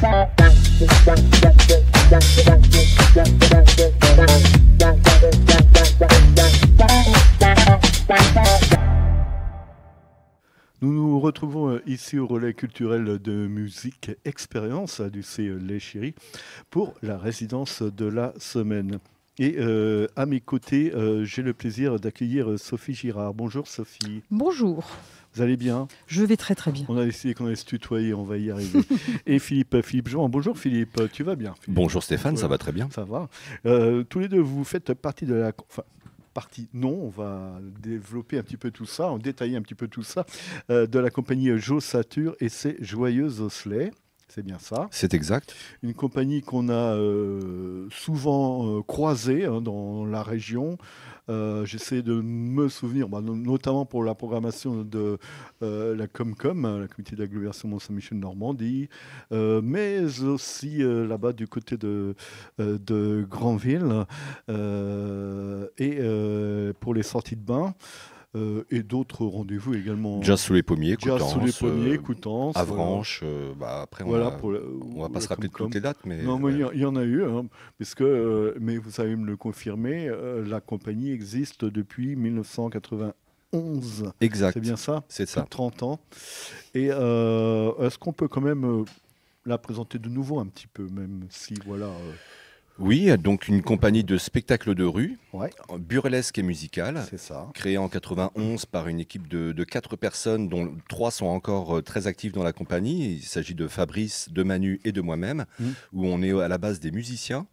Nous nous retrouvons ici au relais culturel de musique Expérience du lycée Les Chéris pour la résidence de la semaine. Et à mes côtés, j'ai le plaisir d'accueillir Sophie Girard. Bonjour Sophie. Bonjour. Vous allez bien? Je vais très très bien. On a décidé qu'on allait se tutoyer, on va y arriver. Et Philippe Jouan. Bonjour Philippe, tu vas bien? Philippe. Bonjour Stéphane, ça va très bien. Ça va. Tous les deux, vous faites partie de la... non, on va développer un petit peu tout ça, on détailler un petit peu tout ça, de la compagnie Joe Satur et ses Joyeuses Osselets. C'est bien ça. C'est exact. Une compagnie qu'on a souvent croisée dans la région. J'essaie de me souvenir, notamment pour la programmation de la Comcom, la comité d'agglomération Mont-Saint-Michel Normandie, mais aussi là-bas du côté de Granville, et pour les sorties de bain. Et d'autres rendez-vous également. Jazz sous les pommiers, Coutances, Avranches. Après, voilà, on va pas se rappeler de toutes les dates. Mais, non, mais il y en a eu, mais vous savez me le confirmer, la compagnie existe depuis 1991. Exact. C'est bien ça? C'est ça. Plus de 30 ans. Et est-ce qu'on peut quand même la présenter de nouveau un petit peu, même si, voilà... Oui, donc une compagnie de spectacle de rue, ouais, burlesque et musicale, c'est ça, créée en 91 par une équipe de 4 personnes, dont 3 sont encore très actifs dans la compagnie. Il s'agit de Fabrice, de Manu et de moi-même, où on est à la base des musiciens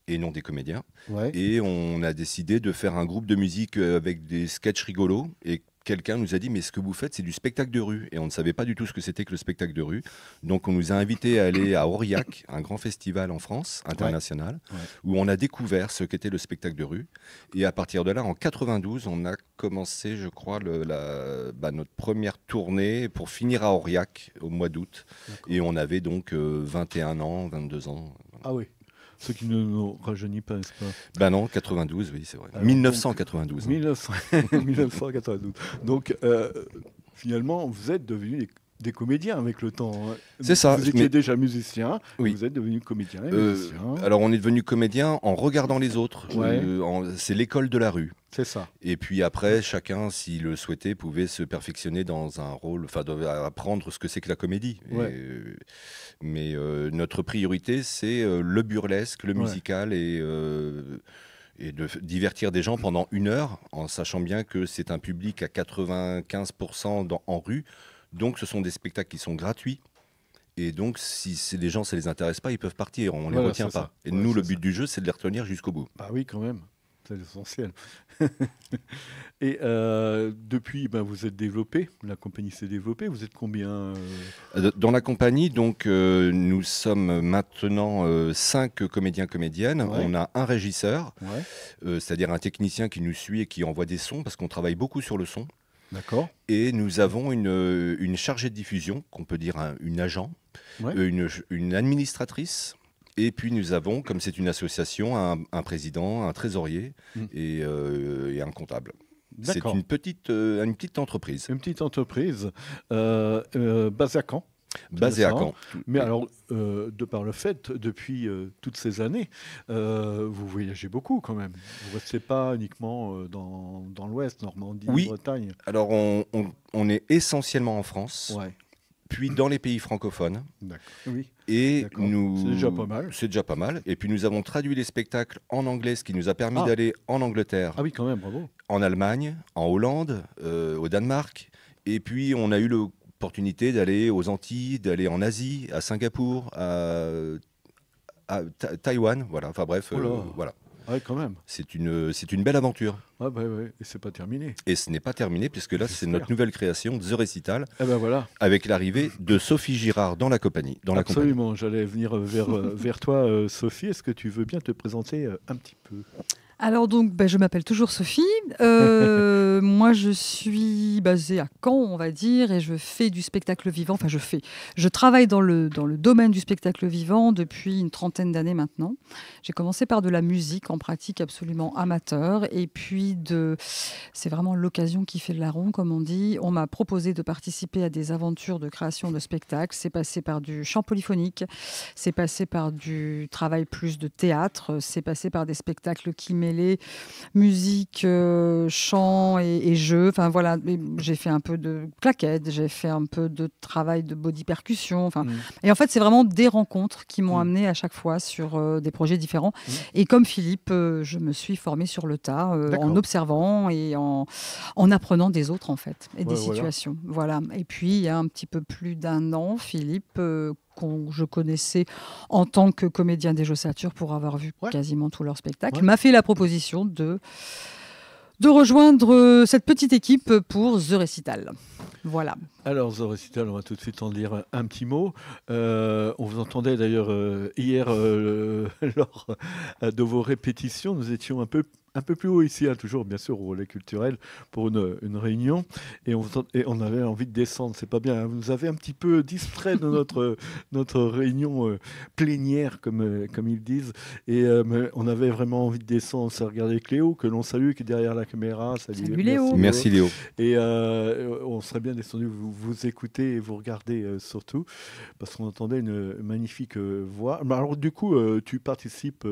et non des comédiens. Ouais. Et on a décidé de faire un groupe de musique avec des sketchs rigolos. Et quelqu'un nous a dit, mais ce que vous faites, c'est du spectacle de rue. Et on ne savait pas du tout ce que c'était que le spectacle de rue. Donc on nous a invités à aller à Aurillac, un grand festival en France, international, où on a découvert ce qu'était le spectacle de rue. Et à partir de là, en 92, on a commencé, je crois, notre première tournée pour finir à Aurillac au mois d'août. Et on avait donc 21 ans, 22 ans. Ah oui. Ce qui ne nous rajeunit pas, n'est-ce pas? Ben non, 92, oui, c'est vrai. Alors, 1992. 1992. Donc, finalement, vous êtes devenus des comédiens avec le temps. Hein. C'est ça. Vous étiez déjà musicien, oui. Vous êtes devenu comédien et musicien. Alors, on est devenu comédien en regardant les autres. Ouais. C'est l'école de la rue. C'est ça. Et puis après, chacun, s'il le souhaitait, pouvait se perfectionner dans un rôle, enfin, apprendre ce que c'est que la comédie. Ouais. Mais notre priorité, c'est le burlesque, le musical et de divertir des gens pendant 1 heure, en sachant bien que c'est un public à 95% en rue. Donc, ce sont des spectacles qui sont gratuits. Et donc, si les gens, ça ne les intéresse pas, ils peuvent partir. On ne les retient pas. Et nous, le but du jeu, c'est de les retenir jusqu'au bout. Ah oui, quand même. C'est l'essentiel. Et depuis, vous êtes développé, la compagnie s'est développée. Vous êtes combien Dans la compagnie, donc, nous sommes maintenant 5 comédiens-comédiennes. Ouais. On a un régisseur, c'est-à-dire un technicien qui nous suit et qui envoie des sons, parce qu'on travaille beaucoup sur le son. D'accord. Et nous avons une chargée de diffusion, qu'on peut dire une agent, une administratrice. Et puis nous avons, comme c'est une association, un président, un trésorier et un comptable. C'est une petite entreprise. Une petite entreprise basée à Caen. Basée à Caen. Mais alors, de par le fait, depuis toutes ces années, vous voyagez beaucoup quand même. Vous ne restez pas uniquement dans l'Ouest, Normandie, Bretagne. Alors on est essentiellement en France. Ouais. Puis dans les pays francophones. Oui. Et c'est déjà pas mal. C'est déjà pas mal. Et puis nous avons traduit les spectacles en anglais, ce qui nous a permis d'aller en Angleterre. Ah oui, quand même, bravo. En Allemagne, en Hollande, au Danemark. Et puis on a eu l'opportunité d'aller aux Antilles, d'aller en Asie, à Singapour, à Taïwan. Voilà. Enfin bref, voilà. Ouais, quand même. C'est une belle aventure. Ah bah ouais, et c'est pas terminé. Et ce n'est pas terminé, puisque là, c'est notre nouvelle création, The Recital, voilà. avec l'arrivée de Sophie Girard dans la compagnie. Absolument, j'allais venir vers toi, Sophie. Est-ce que tu veux bien te présenter un petit peu ? Alors donc, je m'appelle toujours Sophie. Moi, je suis basée à Caen, on va dire, et je fais du spectacle vivant. Enfin, je travaille dans le domaine du spectacle vivant depuis une trentaine d'années maintenant. J'ai commencé par de la musique en pratique absolument amateur, et puis c'est vraiment l'occasion qui fait le larron, comme on dit. On m'a proposé de participer à des aventures de création de spectacles. C'est passé par du chant polyphonique, c'est passé par du travail plus de théâtre, c'est passé par des spectacles qui mêlaient musique, chant et jeu. Enfin voilà, j'ai fait un peu de claquettes, j'ai fait un peu de travail de body percussion. Enfin, et en fait, c'est vraiment des rencontres qui m'ont amené à chaque fois sur des projets différents. Et comme Philippe, je me suis formée sur le tas, en observant et en apprenant des autres en fait et des situations. Voilà. Et puis il y a un petit peu plus d'un an, Philippe, je connaissais en tant que comédien des Jossature pour avoir vu quasiment tous leurs spectacles, m'a fait la proposition de rejoindre cette petite équipe pour The Recital. Voilà. Alors, The Recital, on va tout de suite en dire un petit mot. On vous entendait d'ailleurs hier lors de vos répétitions. Nous étions un peu plus haut ici, toujours bien sûr au relais culturel pour une réunion, et on avait envie de descendre. C'est pas bien, hein. Vous nous avez un petit peu distrait de notre réunion plénière, comme ils disent, et mais on avait vraiment envie de descendre. On s'est regardé Cléo, que l'on salue, qui est derrière la caméra. Salut Léo. Merci Léo. Et on serait bien descendu vous écouter et vous regarder surtout, parce qu'on entendait une magnifique voix. Alors du coup, tu participes,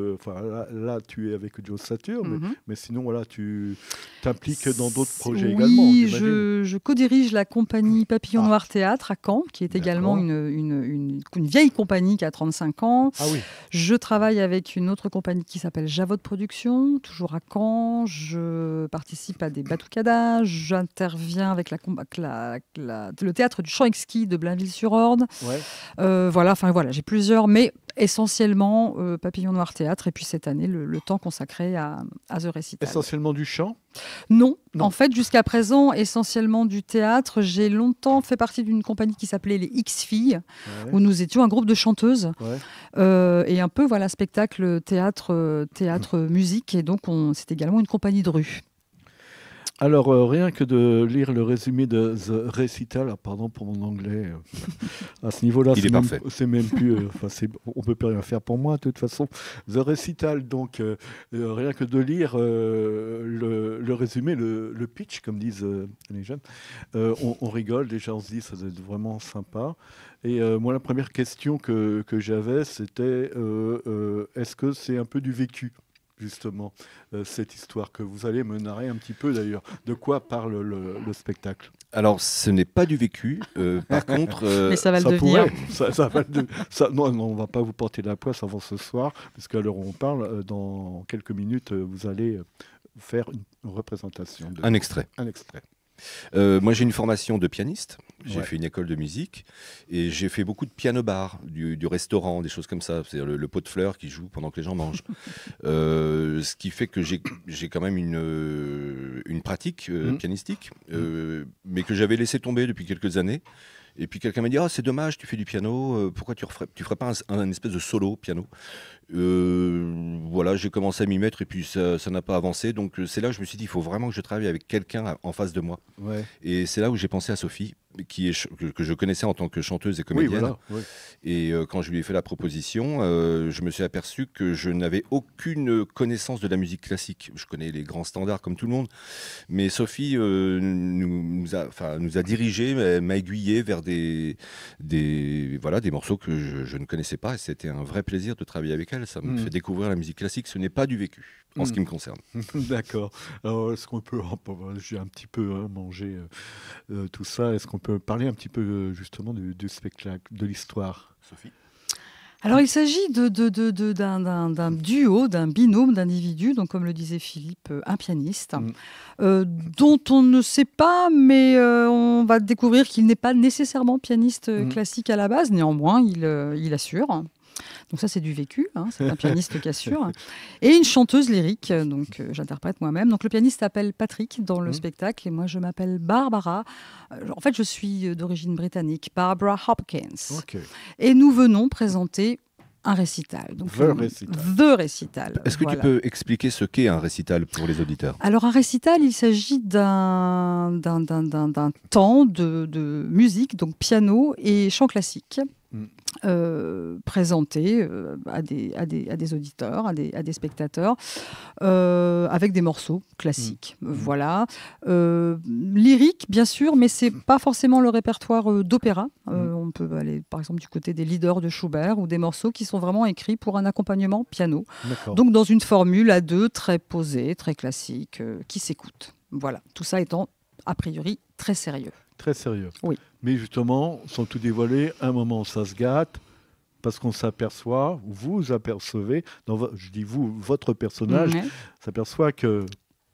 là tu es avec Jossature, mais sinon, voilà, tu t'impliques dans d'autres projets également. Oui, je co-dirige la compagnie Papillon Noir Théâtre à Caen, qui est également une vieille compagnie qui a 35 ans. Ah oui. Je travaille avec une autre compagnie qui s'appelle Javot Productions, toujours à Caen. Je participe à des batucadas. J'interviens avec le théâtre du Chant Exquis de Blainville-sur-Orne. Voilà, j'ai plusieurs, mais essentiellement Papillon Noir Théâtre, et puis cette année le temps consacré à The Recital. Essentiellement du chant ? Non. En fait, jusqu'à présent, essentiellement du théâtre. J'ai longtemps fait partie d'une compagnie qui s'appelait les X-Filles, où nous étions un groupe de chanteuses, et un peu spectacle, théâtre, musique, et donc c'est également une compagnie de rue. Alors, rien que de lire le résumé de The Recital, pardon pour mon anglais, à ce niveau-là, c'est même plus, on peut plus rien faire pour moi de toute façon. The Recital, donc, rien que de lire le résumé, le pitch, comme disent les jeunes, on rigole, déjà on se dit ça doit être vraiment sympa. Et moi, la première question que j'avais, c'était est-ce que c'est un peu du vécu ? Justement, cette histoire que vous allez me narrer un petit peu d'ailleurs. De quoi parle le spectacle ? Alors, ce n'est pas du vécu. Par contre, mais ça va le devenir. Non, on ne va pas vous porter la poisse avant ce soir, parce qu'à l'heure où on parle, dans quelques minutes, vous allez faire une représentation. Un extrait. Moi, j'ai une formation de pianiste. J'ai fait une école de musique et j'ai fait beaucoup de piano-bar, du restaurant, des choses comme ça. C'est le pot de fleurs qui joue pendant que les gens mangent. Ce qui fait que j'ai quand même une pratique pianistique, mais que j'avais laissé tomber depuis quelques années. Et puis quelqu'un m'a dit « Ah, c'est dommage, tu fais du piano, pourquoi tu ferais pas un espèce de solo piano ?» Voilà, j'ai commencé à m'y mettre et puis ça n'a pas avancé. Donc c'est là où je me suis dit, il faut vraiment que je travaille avec quelqu'un en face de moi. Et c'est là où j'ai pensé à Sophie, que je connaissais en tant que chanteuse et comédienne. Et quand je lui ai fait la proposition, je me suis aperçu que je n'avais aucune connaissance de la musique classique. Je connais les grands standards comme tout le monde, mais Sophie nous a dirigés, m'a aiguillé vers des morceaux que je ne connaissais pas. Et c'était un vrai plaisir de travailler avec elle. Ça me fait découvrir la musique classique. Ce n'est pas du vécu, en ce qui me concerne. D'accord. Alors, est-ce qu'on peut... J'ai un petit peu mangé tout ça. Est-ce qu'on peut parler un petit peu justement du spectacle, de l'histoire, Sophie ? Alors, il s'agit d'un duo, d'un binôme d'individus, donc comme le disait Philippe, un pianiste, dont on ne sait pas, mais on va découvrir qu'il n'est pas nécessairement pianiste classique à la base. Néanmoins, il assure. Donc ça, c'est du vécu, hein, c'est un pianiste qui assure. Et une chanteuse lyrique, donc j'interprète moi-même. Donc le pianiste s'appelle Patrick dans le spectacle et moi je m'appelle Barbara. En fait, je suis d'origine britannique, Barbara Hopkins. Et nous venons présenter un récital. Donc, The récital. The récital. Est-ce que voilà. tu peux expliquer ce qu'est un récital pour les auditeurs? Alors un récital, il s'agit d'un temps de musique, donc piano et chant classique, présenté à des auditeurs, à des spectateurs, avec des morceaux classiques. Voilà. Lyrique, bien sûr, mais c'est pas forcément le répertoire d'opéra. On peut aller, par exemple, du côté des leaders de Schubert ou des morceaux qui sont vraiment écrits pour un accompagnement piano. Donc dans une formule à deux très posée, très classique, qui s'écoute. Voilà. Tout ça étant a priori très sérieux. Très sérieux. Oui. Mais justement, sans tout dévoiler, un moment ça se gâte parce qu'on s'aperçoit, vous apercevez, je dis vous, votre personnage s'aperçoit que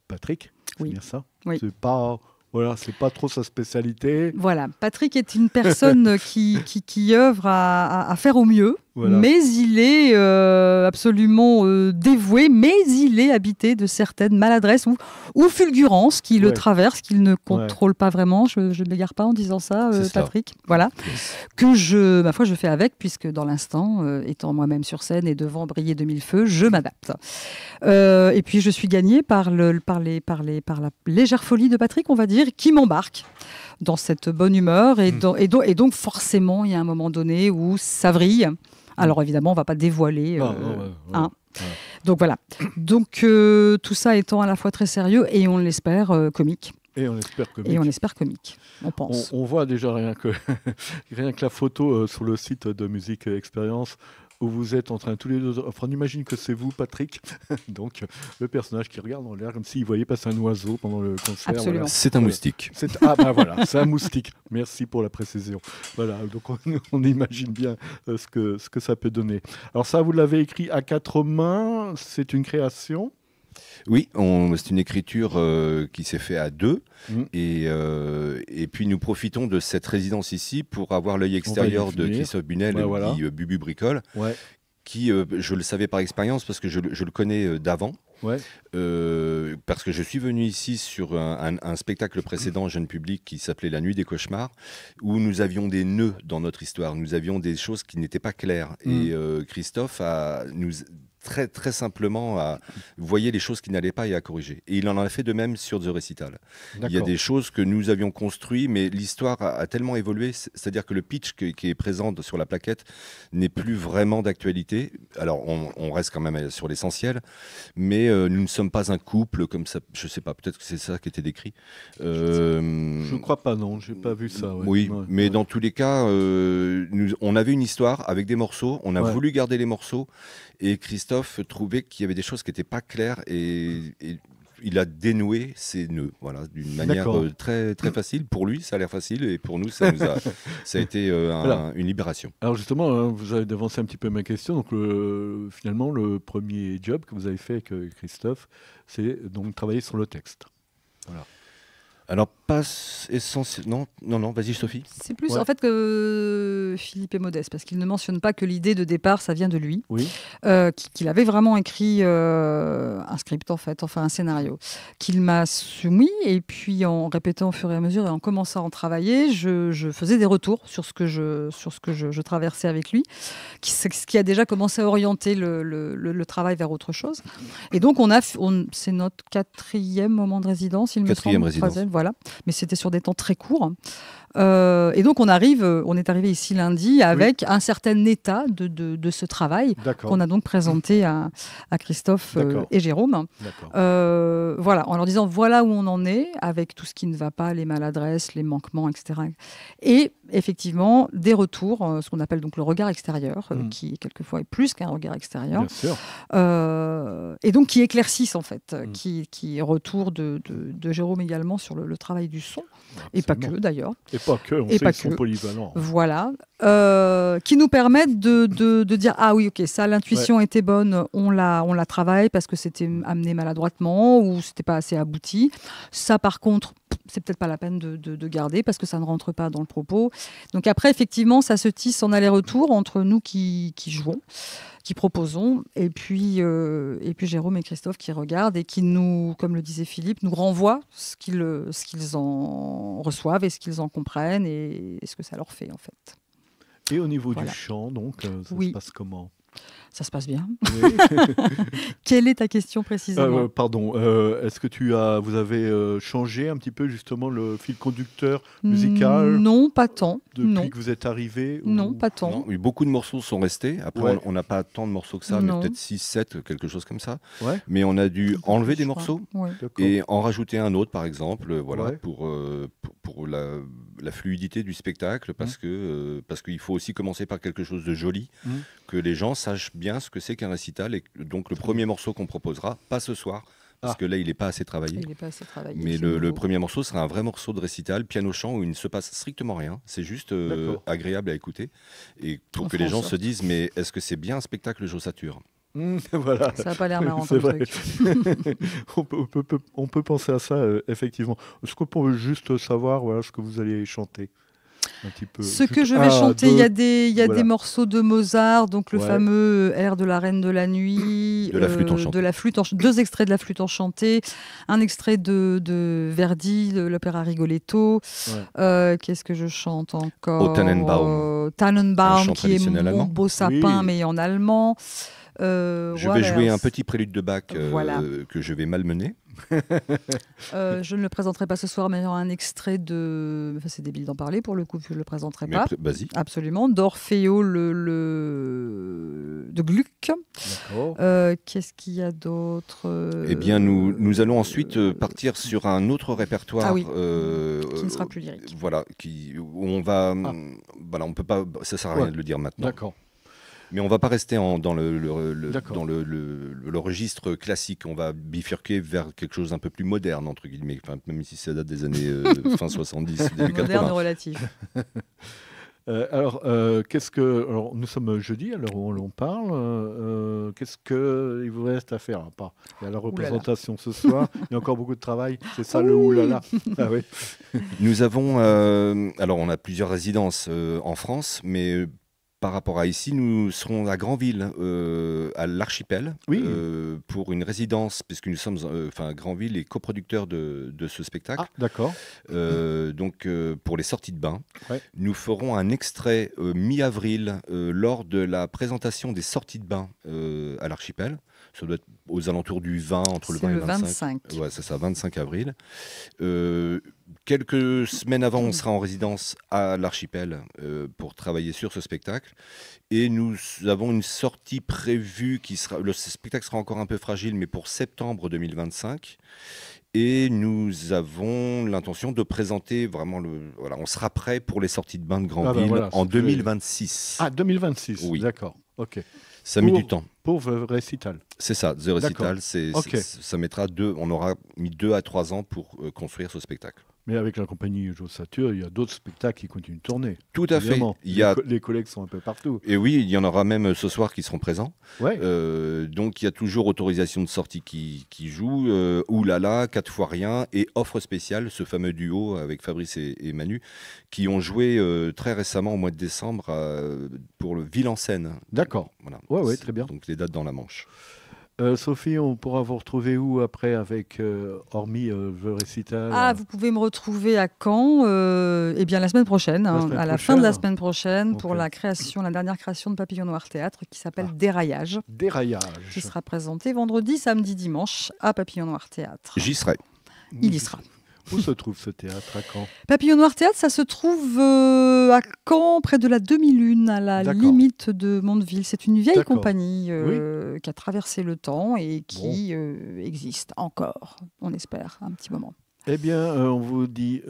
Patrick, c'est bien ça, c'est pas... Voilà, c'est pas trop sa spécialité. Voilà, Patrick est une personne qui œuvre à faire au mieux, mais il est absolument dévoué, mais il est habité de certaines maladresses ou fulgurances qui le traversent, qu'il ne contrôle pas vraiment. Je ne m'égare pas en disant ça, Patrick. Voilà, que ma foi, je fais avec, puisque dans l'instant, étant moi-même sur scène et devant briller de mille feux, je m'adapte. Et puis je suis gagnée par la légère folie de Patrick, on va dire, qui m'embarque dans cette bonne humeur et donc forcément il y a un moment donné où ça vrille. Alors évidemment on va pas dévoiler donc voilà, donc tout ça étant à la fois très sérieux et on l'espère comique. Et on espère comique. On pense. On voit déjà rien que la photo sur le site de Musique Expérience où vous êtes en train tous les deux... Enfin, on imagine que c'est vous, Patrick. Donc, le personnage qui regarde en l'air comme s'il voyait passer un oiseau pendant le concert. Absolument. Voilà. C'est un moustique. Voilà, c'est un moustique. Merci pour la précision. Voilà, donc on imagine bien ce que ça peut donner. Alors ça, vous l'avez écrit à 4 mains. C'est une création. Oui, c'est une écriture qui s'est faite à 2 et puis nous profitons de cette résidence ici pour avoir l'œil extérieur de Christophe Bunel, dit Bubu Bricole, qui, je le savais par expérience parce que je le connais d'avant. Parce que je suis venu ici sur un spectacle précédent jeune public qui s'appelait La Nuit des Cauchemars, où nous avions des nœuds dans notre histoire, nous avions des choses qui n'étaient pas claires. Et Christophe nous très, très simplement voyait les choses qui n'allaient pas et à corriger. Et il en a fait de même sur The Recital. Il y a des choses que nous avions construites, mais l'histoire a tellement évolué, c'est-à-dire que le pitch qui est présent sur la plaquette n'est plus vraiment d'actualité. Alors, on reste quand même sur l'essentiel, mais nous ne sommes pas un couple comme ça. Je ne sais pas, peut-être que c'est ça qui était décrit. Je ne crois pas, non, je n'ai pas vu ça. Mais dans tous les cas, on avait une histoire avec des morceaux, on a voulu garder les morceaux, et Christophe trouvait qu'il y avait des choses qui n'étaient pas claires et il a dénoué ses nœuds, voilà, d'une manière très, très facile. Pour lui, ça a l'air facile et pour nous, ça a été une libération. Alors justement, vous avez devancé un petit peu ma question. Donc finalement, le premier job que vous avez fait avec Christophe, c'est donc travailler sur le texte. Voilà. Alors, pas essentiellement... Non, vas-y Sophie. C'est plus en fait que Philippe est modeste, parce qu'il ne mentionne pas que l'idée de départ, ça vient de lui, qu'il avait vraiment écrit un script en fait, enfin un scénario, qu'il m'a soumis, et puis en répétant au fur et à mesure et en commençant à en travailler, je faisais des retours sur ce que je traversais avec lui, ce qui a déjà commencé à orienter le travail vers autre chose. Et donc c'est notre 4e moment de résidence, il me semble. 4e résidence. Voilà, mais c'était sur des temps très courts. Et donc on est arrivé ici lundi avec un certain état de ce travail qu'on a donc présenté à Christophe et Jérôme. Voilà, en leur disant voilà où on en est avec tout ce qui ne va pas, les maladresses, les manquements, etc. Et effectivement des retours, ce qu'on appelle donc le regard extérieur, qui quelquefois est plus qu'un regard extérieur. Bien sûr. Et donc qui éclaircissent en fait, qui retour de Jérôme également sur le travail du son, et pas que d'ailleurs. Et pas que, on sait qu'ils sont polyvalents. Voilà, qui nous permettent de dire ah oui, ok, ça, l'intuition était bonne, on la travaille parce que c'était amené maladroitement ou c'était pas assez abouti. Ça, par contre, c'est peut-être pas la peine de garder parce que ça ne rentre pas dans le propos. Donc après, effectivement, ça se tisse en aller-retour entre nous qui jouons, qui proposons, et puis Jérôme et Christophe qui regardent et qui nous, comme le disait Philippe, nous renvoient ce qu'ils en reçoivent et ce qu'ils en comprennent et ce que ça leur fait en fait. Et au niveau du chant, donc, ça se passe comment ? Ça se passe bien. Oui. Quelle est ta question précisément? Pardon, est-ce que vous avez changé un petit peu justement le fil conducteur musical Non, pas tant. depuis Non, que vous êtes arrivé non, pas tant. Non, oui, beaucoup de morceaux sont restés. Après, Ouais. on n'a pas tant de morceaux que ça, Non. mais peut-être 6, 7, quelque chose comme ça. Ouais, Mais on a dû enlever des Je crois. morceaux Ouais. d'accord. et en rajouter un autre, par exemple, voilà, Ouais. pour la fluidité du spectacle, parce qu'il faut aussi commencer par quelque chose de joli, que les gens sachent bien ce que c'est qu'un récital. Et donc, le premier morceau qu'on proposera, pas ce soir, parce que là, il n'est pas assez travaillé. Il n'est pas assez travaillé. Mais c'est le nouveau. premier morceau sera un vrai morceau de récital, piano-chant, où il ne se passe strictement rien. C'est juste D'accord. agréable à écouter. Et pour On que fera les en gens sorte. se disent, mais est-ce que c'est bien un spectacle Jossature? Voilà. Ça n'a pas l'air marrant C'est comme vrai. truc. On peut penser à ça, effectivement. Est-ce qu'on peut juste savoir voilà, ce que vous allez chanter un petit peu Ce juste que je vais chanter, il y a des voilà. morceaux de Mozart, donc le Ouais. fameux air de la Reine de la Nuit, De la flûte enchantée. deux extraits de la flûte enchantée, un extrait de Verdi, de l'opéra Rigoletto. Ouais. Qu'est-ce que je chante encore? Au Tannenbaum. Un Tannenbaum, chant qui est traditionnel mon allemand. beau sapin, Oui. mais en allemand. Je What vais jouer else? un petit prélude de Bach Voilà. que je vais malmener. Je ne le présenterai pas ce soir, mais il y aura un extrait de... Enfin, c'est débile d'en parler, pour le coup, je ne le présenterai Mais pas. vas-y. Absolument, d'Orfeo de Gluck. D'accord. Qu'est-ce qu'il y a d'autre? Eh bien, nous allons ensuite partir sur un autre répertoire. Ah oui, qui ne sera plus lyrique. Voilà, où on va. Voilà, on peut pas. Ça sert à rien Ouais. de le dire maintenant. D'accord. Mais on va pas rester dans D'accord. dans le registre classique. On va bifurquer vers quelque chose d'un peu plus moderne, entre guillemets. Enfin, même si ça date des années fin 70, début Moderne 80. relatif. Alors, alors, nous sommes jeudi, à l'heure où on parle. Qu'est-ce qu'il vous reste à faire à part il y a la représentation ce soir, il y a encore beaucoup de travail. C'est ça le oulala. Ah oui. Nous avons. Alors, on a plusieurs résidences en France, mais. Par rapport à ici, nous serons à Granville, à l'Archipel, Oui. pour une résidence, puisque nous sommes, Granville est coproducteur de ce spectacle. Ah, d'accord. Donc, pour les sorties de bain, Ouais. nous ferons un extrait mi-avril lors de la présentation des sorties de bain à l'Archipel. Ça doit être aux alentours du 20, entre le C'est 20 et le le 25. 25. Ouais, c'est ça, 25 avril. Quelques semaines avant, on sera en résidence à l'Archipel pour travailler sur ce spectacle. Et nous avons une sortie prévue le spectacle sera encore un peu fragile, mais pour septembre 2025. Et nous avons l'intention de présenter vraiment voilà, on sera prêt pour les sorties de bain de Granville voilà, en c'est ce que 2026. Ah, 2026. Oui. D'accord. Ok. Ça met du temps. Pour The Recital. C'est ça, The Recital, Ok. ça mettra on aura mis 2 à 3 ans pour construire ce spectacle. Mais avec la compagnie Jossature, il y a d'autres spectacles qui continuent de tourner. Tout à fait. Évidemment. Il y a... Les collègues sont un peu partout. Et oui, il y en aura même ce soir qui seront présents. Ouais. Donc il y a toujours autorisation de sortie qui joue, Oulala, 4 fois rien, et Offre spéciale, ce fameux duo avec Fabrice et Manu, qui ont joué très récemment au mois de décembre pour le Ville en Seine. D'accord. Voilà. Ouais, très bien. Donc les dates dans la Manche. Sophie, on pourra vous retrouver où après, avec hormis The Recital? Ah, vous pouvez me retrouver à Caen eh bien, la semaine prochaine, à la fin de la semaine prochaine, pour Ok. la dernière création de Papillon Noir Théâtre qui s'appelle Déraillage, Déraillage. qui sera présentée vendredi, samedi, dimanche à Papillon Noir Théâtre. J'y serai. Il y sera. Où se trouve ce théâtre à Caen? Papillon Noir Théâtre, ça se trouve à Caen, près de la demi-lune, à la D'accord. limite de Mondeville. C'est une vieille D'accord. compagnie qui a traversé le temps et qui existe encore, on espère, un petit moment. Eh bien, on vous dit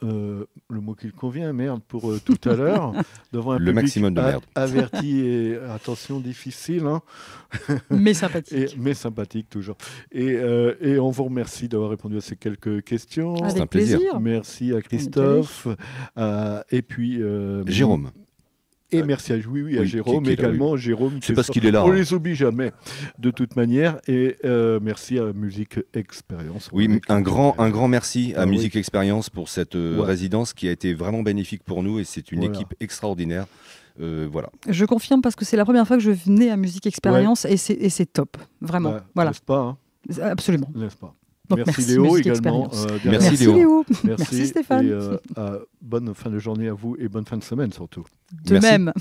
le mot qui convient, merde, pour tout à l'heure, devant un Le public maximum de merde. averti et, attention, difficile, hein, Mais sympathique. mais sympathique toujours. Et on vous remercie d'avoir répondu à ces quelques questions. Avec Avec un plaisir. plaisir. Merci à Christophe, et puis Jérôme. Et merci à, à Oui, Jérôme qui est là, également. Jérôme, C'est parce qu'il est là. On hein. les oublie jamais, de toute manière. Et merci à Musique Expérience. Oui, un grand merci à Ah, oui. Musique Expérience pour cette résidence qui a été vraiment bénéfique pour nous et c'est une Voilà. équipe extraordinaire. Voilà. Je confirme parce que c'est la première fois que je venais à Musique Expérience et c'est top, vraiment. Bah, Voilà, N'est-ce pas, hein, absolument. n'est-ce pas? Donc, merci merci, Léo Musique également. Expérience. Merci, Merci Léo. Léo. Merci Merci Stéphane. Et bonne fin de journée à vous et bonne fin de semaine surtout. De Merci. même.